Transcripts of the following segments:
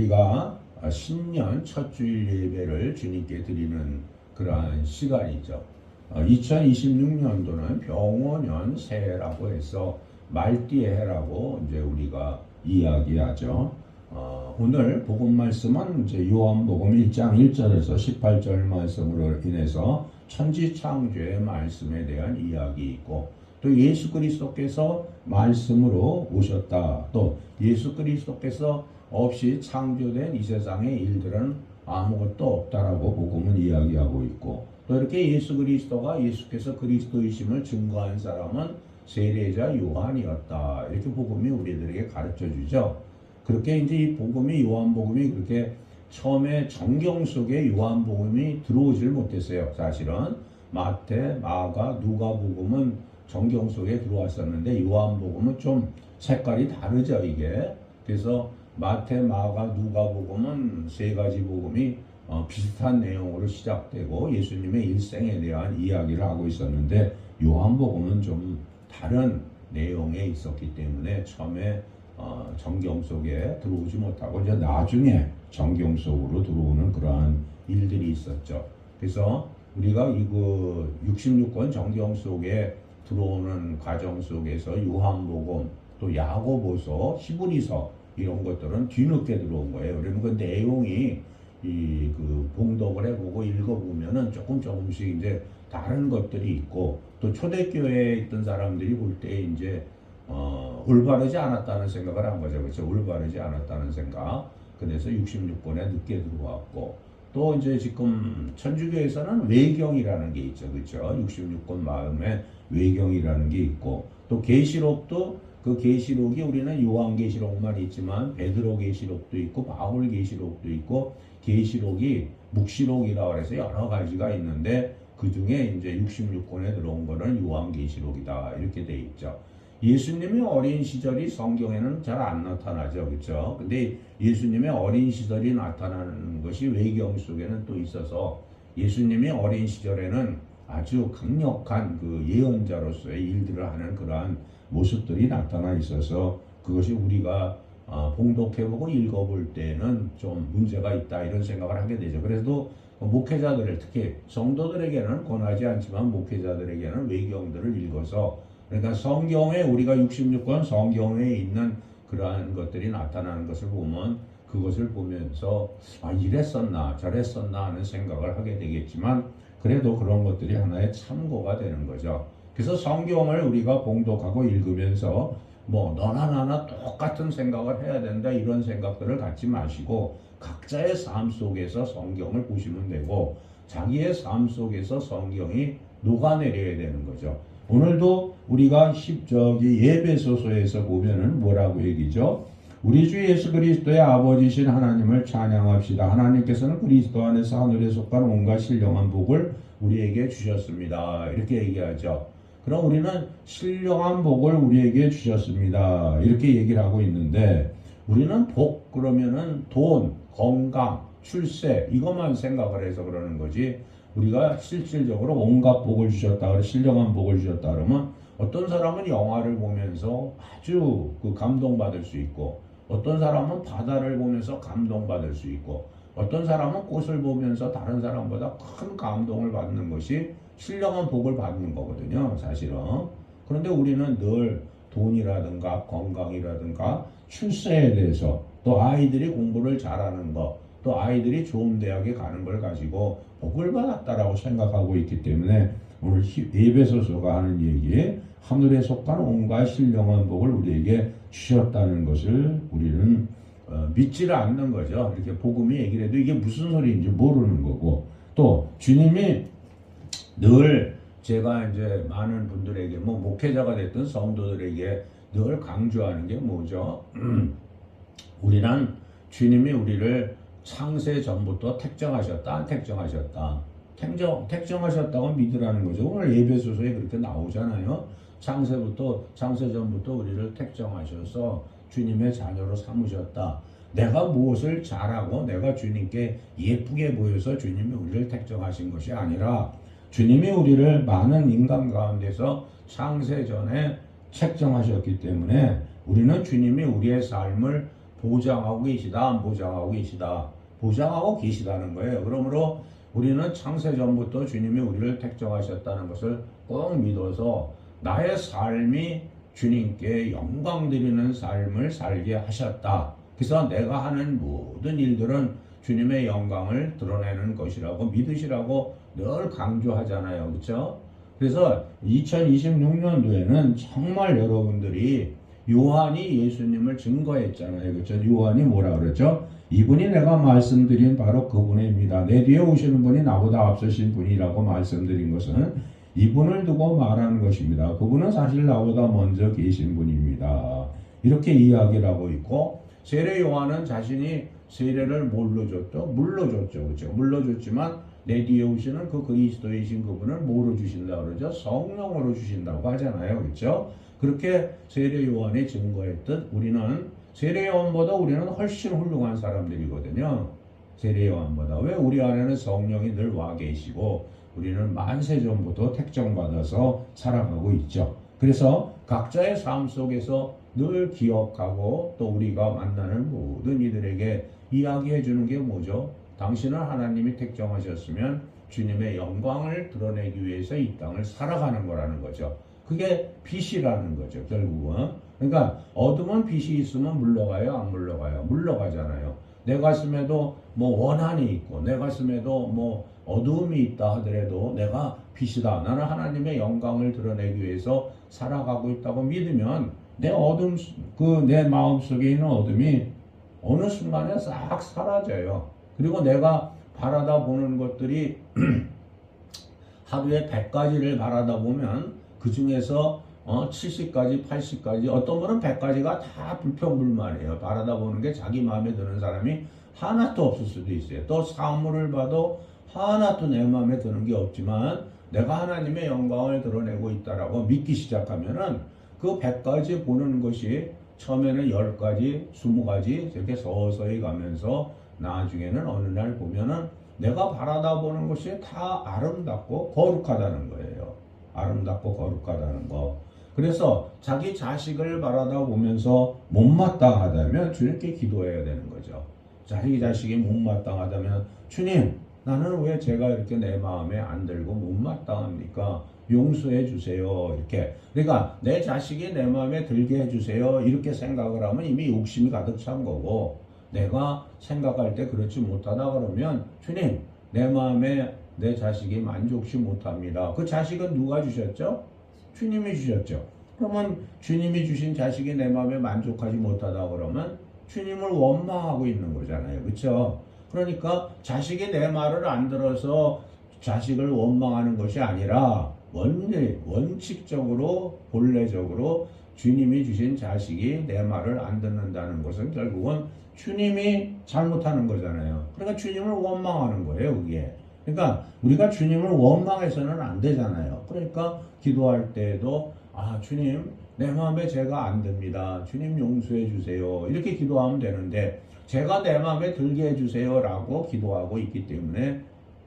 우리가 신년 첫 주일 예배를 주님께 드리는 그러한 시간이죠. 2026년도는 병원년 새해라고 해서 말띠의 해라고 이제 우리가 이야기하죠. 오늘 복음 말씀은 이제 요한복음 1장 1절에서 18절 말씀으로 인해서 천지창조의 말씀에 대한 이야기 있고, 또 예수 그리스도께서 말씀으로 오셨다. 또 예수 그리스도께서 없이 창조된 이 세상의 일들은 아무것도 없다라고 복음은 이야기하고 있고, 또 이렇게 예수께서 그리스도이심을 증거한 사람은 세례자 요한이었다. 이렇게 복음이 우리들에게 가르쳐 주죠. 그렇게 이제 이 복음이, 요한복음이 그렇게 처음에 정경 속에 요한복음이 들어오질 못했어요. 사실은 마태, 마가, 누가복음은 정경 속에 들어왔었는데 요한복음은 좀 색깔이 다르죠, 이게. 그래서 마태, 마가, 누가복음은 세 가지 복음이 비슷한 내용으로 시작되고 예수님의 일생에 대한 이야기를 하고 있었는데, 요한복음은 좀 다른 내용에 있었기 때문에 처음에 정경 속에 들어오지 못하고 이제 나중에 정경 속으로 들어오는 그러한 일들이 있었죠. 그래서 우리가 이 66권 정경 속에 들어오는 과정 속에서 요한복음, 또 야고보서, 히브리서 이런 것들은 뒤늦게 들어온 거예요. 그러면 그 내용이 봉독을 해보고 읽어보면은 조금씩 이제 다른 것들이 있고, 또 초대교회에 있던 사람들이 볼 때 이제 올바르지 않았다는 생각을 한 거죠. 그렇죠? 올바르지 않았다는 생각. 그래서 66권에 늦게 들어왔고, 또 이제 지금 천주교에서는 외경이라는 게 있죠. 그렇죠? 66권 마음에 외경이라는 게 있고, 또 계시록도 그 계시록이 우리는 요한계시록만 있지만 베드로 계시록도 있고 바울 계시록도 있고, 계시록이 묵시록이라고 해서 여러 가지가 있는데 그 중에 이제 66권에 들어온 거는 요한계시록이다 이렇게 돼 있죠. 예수님의 어린 시절이 성경에는 잘 안 나타나죠. 그렇죠? 근데 예수님의 어린 시절이 나타나는 것이 외경 속에는 또 있어서, 예수님의 어린 시절에는 아주 강력한 그 예언자로서의 일들을 하는 그러한 모습들이 나타나 있어서 그것이 우리가 봉독해보고 읽어볼 때는 좀 문제가 있다 이런 생각을 하게 되죠. 그래도 목회자들을, 특히 성도들에게는 권하지 않지만 목회자들에게는 외경들을 읽어서, 그러니까 성경에 우리가 66권 성경에 있는 그러한 것들이 나타나는 것을 보면 그것을 보면서 이랬었나 저랬었나 하는 생각을 하게 되겠지만, 그래도 그런 것들이 하나의 참고가 되는 거죠. 그래서 성경을 우리가 봉독하고 읽으면서 너나 나나 똑같은 생각을 해야 된다 이런 생각들을 갖지 마시고, 각자의 삶 속에서 성경을 보시면 되고, 자기의 삶 속에서 성경이 녹아내려야 되는 거죠. 오늘도 우리가 예배소서에서 보면은 뭐라고 얘기죠? 우리 주 예수 그리스도의 아버지신 하나님을 찬양합시다. 하나님께서는 그리스도 안에서 하늘에 속한 온갖 신령한 복을 우리에게 주셨습니다. 이렇게 얘기하죠. 그럼 우리는 신령한 복을 우리에게 주셨습니다. 이렇게 얘기를 하고 있는데, 우리는 복 그러면은 돈, 건강, 출세 이것만 생각을 해서 그러는 거지, 우리가 실질적으로 온갖 복을 주셨다, 신령한 복을 주셨다 그러면 어떤 사람은 영화를 보면서 아주 감동받을 수 있고, 어떤 사람은 바다를 보면서 감동받을 수 있고, 어떤 사람은 꽃을 보면서 다른 사람보다 큰 감동을 받는 것이 신령한 복을 받는 거거든요, 사실은. 그런데 우리는 늘 돈이라든가 건강이라든가 출세에 대해서, 또 아이들이 공부를 잘하는 것, 또 아이들이 좋은 대학에 가는 걸 가지고 복을 받았다라고 생각하고 있기 때문에, 오늘 에베소서가 하는 얘기에 하늘에 속한 온갖 신령한 복을 우리에게 주셨다는 것을 우리는 믿지를 않는 거죠. 이렇게 복음이 얘기를 해도 이게 무슨 소리인지 모르는 거고, 또 주님이 늘, 제가 이제 많은 분들에게 목회자가 됐든 성도들에게 늘 강조하는 게 뭐죠? 우리는 주님이 우리를 창세 전부터 택정하셨다, 안 택정하셨다. 택정하셨다고 믿으라는 거죠. 오늘 예배소서에 그렇게 나오잖아요. 창세 전부터 우리를 택정하셔서 주님의 자녀로 삼으셨다. 내가 무엇을 잘하고 내가 주님께 예쁘게 보여서 주님이 우리를 택정하신 것이 아니라, 주님이 우리를 많은 인간 가운데서 창세 전에 책정하셨기 때문에 우리는 주님이 우리의 삶을 보장하고 계시다, 안 보장하고 계시다? 보장하고 계시다는 거예요. 그러므로 우리는 창세전부터 주님이 우리를 택정하셨다는 것을 꼭 믿어서 나의 삶이 주님께 영광 드리는 삶을 살게 하셨다. 그래서 내가 하는 모든 일들은 주님의 영광을 드러내는 것이라고 믿으시라고 늘 강조하잖아요. 그렇죠? 그래서 2026년도에는 정말 여러분들이 요한이 예수님을 증거했잖아요. 그렇죠? 요한이 뭐라 그러죠? 이분이 내가 말씀드린 바로 그분입니다. 내 뒤에 오시는 분이 나보다 앞서신 분이라고 말씀드린 것은 이분을 두고 말하는 것입니다. 그분은 사실 나보다 먼저 계신 분입니다. 이렇게 이야기를 하고 있고, 세례 요한은 자신이 세례를 뭘로 줬죠? 물로 줬죠. 그렇죠? 물로 줬지만 내 뒤에 오시는 그 그리스도이신 그분을 뭐로 주신다고 그러죠? 성령으로 주신다고 하잖아요. 그렇죠? 그렇게 세례 요한이 증거했듯 우리는 세례 요한보다 우리는 훨씬 훌륭한 사람들이거든요. 세례 요한보다. 왜? 우리 안에는 성령이 늘 와 계시고 우리는 만세전부터 택정받아서 살아가고 있죠. 그래서 각자의 삶 속에서 늘 기억하고 또 우리가 만나는 모든 이들에게 이야기해 주는 게 뭐죠? 당신은 하나님이 택정하셨으면 주님의 영광을 드러내기 위해서 이 땅을 살아가는 거라는 거죠. 그게 빛이라는 거죠, 결국은. 그러니까 어둠은 빛이 있으면 물러가요, 안 물러가요? 물러가잖아요. 내 가슴에도 뭐 원한이 있고 내 가슴에도 뭐 어두움이 있다 하더라도 내가 빛이다. 나는 하나님의 영광을 드러내기 위해서 살아가고 있다고 믿으면 내 어둠, 내 마음속에 있는 어둠이 어느 순간에 싹 사라져요. 그리고 내가 바라다 보는 것들이 하루에 100가지를 바라다 보면 그 중에서 70가지, 80가지, 어떤 분은 100가지가 다 불평불만이에요. 바라다 보는 게 자기 마음에 드는 사람이 하나도 없을 수도 있어요. 또 사물을 봐도 하나도 내 마음에 드는 게 없지만 내가 하나님의 영광을 드러내고 있다라고 믿기 시작하면은 그 100가지 보는 것이 처음에는 10가지, 20가지 이렇게 서서히 가면서 나중에는 어느 날 보면은 내가 바라다 보는 것이 다 아름답고 거룩하다는 거예요. 아름답고 거룩하다는 거. 그래서 자기 자식을 바라다 보면서 못마땅하다면 주님께 기도해야 되는 거죠. 자기 자식이 못마땅하다면 주님, 나는 왜 제가 이렇게 내 마음에 안 들고 못마땅합니까? 용서해 주세요. 이렇게. 그러니까 내 자식이 내 마음에 들게 해 주세요. 이렇게 생각을 하면 이미 욕심이 가득 찬 거고, 내가 생각할 때 그렇지 못하다 그러면 주님, 내 마음에 내 자식이 만족시 못합니다. 그 자식은 누가 주셨죠? 주님이 주셨죠. 그러면 주님이 주신 자식이 내 마음에 만족하지 못하다 그러면 주님을 원망하고 있는 거잖아요. 그렇죠? 그러니까 자식이 내 말을 안 들어서 자식을 원망하는 것이 아니라 원칙적으로 본래적으로 주님이 주신 자식이 내 말을 안 듣는다는 것은 결국은 주님이 잘못하는 거잖아요. 그러니까 주님을 원망하는 거예요, 그게. 그러니까 우리가 주님을 원망해서는 안 되잖아요. 그러니까 기도할 때에도 주님, 내 마음에 제가 안 듭니다. 주님 용서해 주세요. 이렇게 기도하면 되는데 제가 내 마음에 들게 해주세요 라고 기도하고 있기 때문에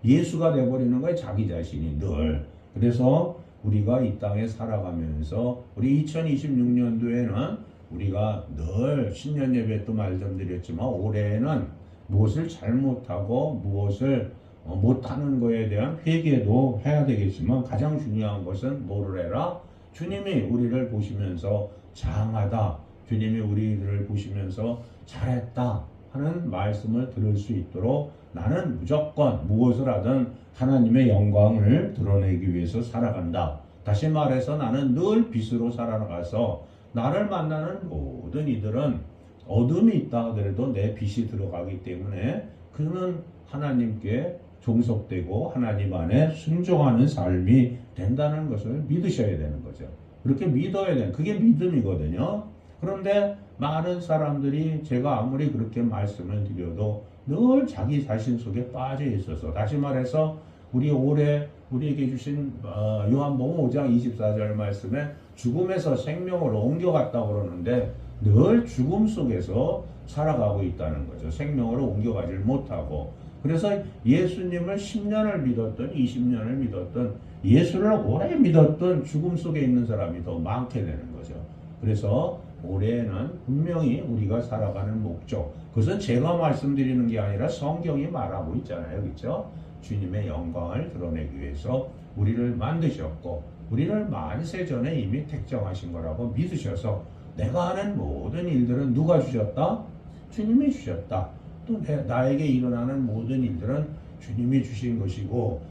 예수가 돼버리는 거예요. 자기 자신이 늘. 그래서 우리가 이 땅에 살아가면서 우리 2026년도에는 우리가 늘 신년 예배 또 말씀드렸지만 올해에는 무엇을 잘못하고 무엇을 못하는 거에 대한 회개도 해야 되겠지만 가장 중요한 것은 뭐를 해라? 주님이 우리를 보시면서 장하다. 주님이 우리를 보시면서 잘했다 하는 말씀을 들을 수 있도록 나는 무조건 무엇을 하든 하나님의 영광을 드러내기 위해서 살아간다. 다시 말해서 나는 늘 빛으로 살아가서 나를 만나는 모든 이들은 어둠이 있다 하더라도 내 빛이 들어가기 때문에 그는 하나님께 종속되고 하나님 안에 순종하는 삶이 된다는 것을 믿으셔야 되는 거죠. 그렇게 믿어야 되는, 그게 믿음이거든요. 그런데 많은 사람들이 제가 아무리 그렇게 말씀을 드려도 늘 자기 자신 속에 빠져 있어서, 다시 말해서 우리 올해 우리에게 주신 요한복음 5장 24절 말씀에 죽음에서 생명으로 옮겨갔다고 그러는데 늘 죽음 속에서 살아가고 있다는 거죠. 생명으로 옮겨가질 못하고. 그래서 예수님을 10년을 믿었던 20년을 믿었던 예수를 오래 믿었던 죽음 속에 있는 사람이 더 많게 되는 거죠. 그래서 올해는 분명히 우리가 살아가는 목적, 그것은 제가 말씀드리는 게 아니라 성경이 말하고 있잖아요. 그렇죠? 주님의 영광을 드러내기 위해서 우리를 만드셨고 우리를 만세 전에 이미 택정하신 거라고 믿으셔서 내가 하는 모든 일들은 누가 주셨다? 주님이 주셨다. 또 나에게 일어나는 모든 일들은 주님이 주신 것이고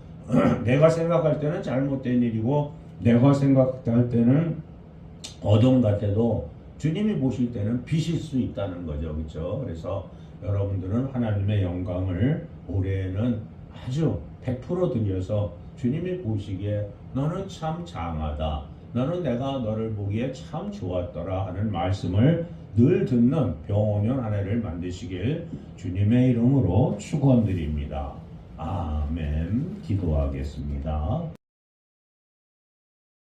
내가 생각할 때는 잘못된 일이고 내가 생각할 때는 어둠 같아도 주님이 보실 때는 빛일 수 있다는 거죠. 그렇죠? 그래서 여러분들은 하나님의 영광을 올해는 아주 100% 드려서 주님이 보시기에 너는 참 장하다. 너는 내가 너를 보기에 참 좋았더라 하는 말씀을 늘 듣는 병원년 한 해를 만드시길 주님의 이름으로 축원드립니다. 아멘. 기도하겠습니다.